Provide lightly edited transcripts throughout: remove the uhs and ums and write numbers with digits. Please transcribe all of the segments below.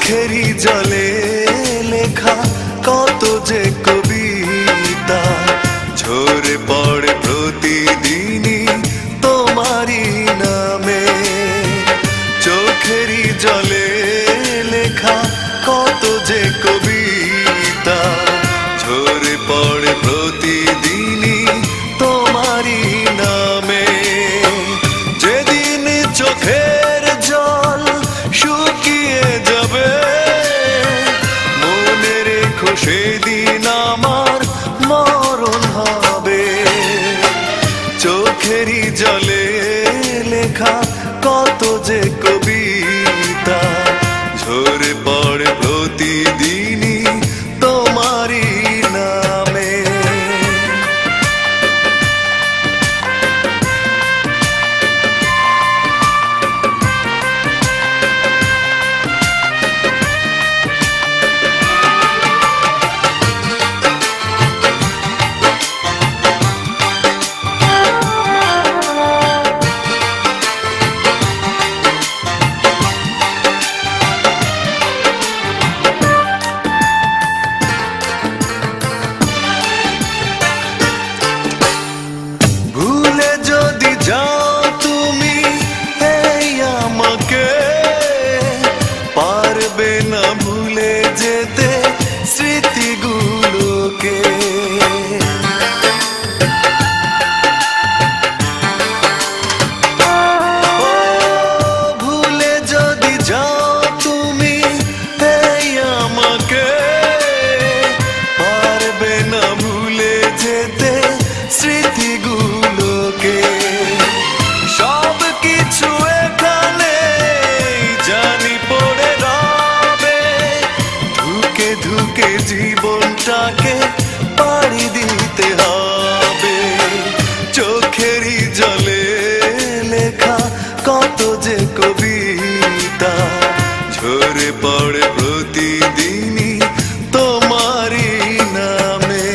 চোখেরই জলে লেখা কত যে কবিতা ঝরে পড়ে প্রতিদিনই তোমারই নামে। চোখেরই জলে লেখা কত যে কবিতা ঝরে পড়ে প্রতিদিনই তোমারই নামে। যেদিন চোখের জল শুকিয়ে যাবে মনে রেখো সেদিন আমার মরণ হবে। চোখেরই জলে লেখা কত যে কবিতা ঝরে পড়ে প্রতিদিনই তোমারই নামে। পারবে না ভুলে যেতে স্মৃতিগুলোকে। ভুলে যদি যাও তুমি এই আমাকে পারবে না ভুলে যেতে স্মৃতিগুলোকে। সব কিছু এখানে জানি পড়ে রবে ধুকে ধুকে জীবনটাকে পাড়ি দিতে হবে। চোখেরই জলে লেখা কত যে কবিতা ঝরে পড়ে প্রতিদিনই তোমারই নামে।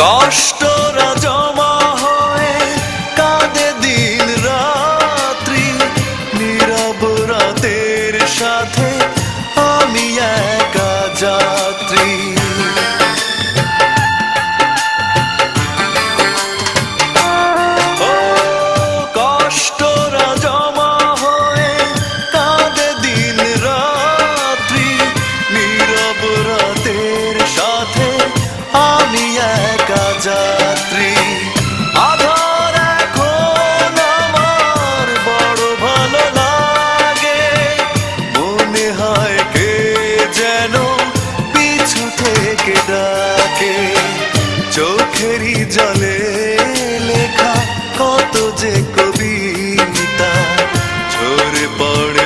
কষ্টরা জমা হয়ে কাঁদে দিন রাত্রি নীরব রাতের সাথে আমি একা যাত্রী। কষ্টরা জমা হয়ে কাঁদে দিন রাত্রি নীরব রাতের সাথে আমি একা যাত্রী। আধার এখন আমার বড় ভালো লাগে মনে হয় কে যেন পিছু থেকে ডাকে। চোখেরই জলে লেখা কত যে কবিতা ঝরে পড়ে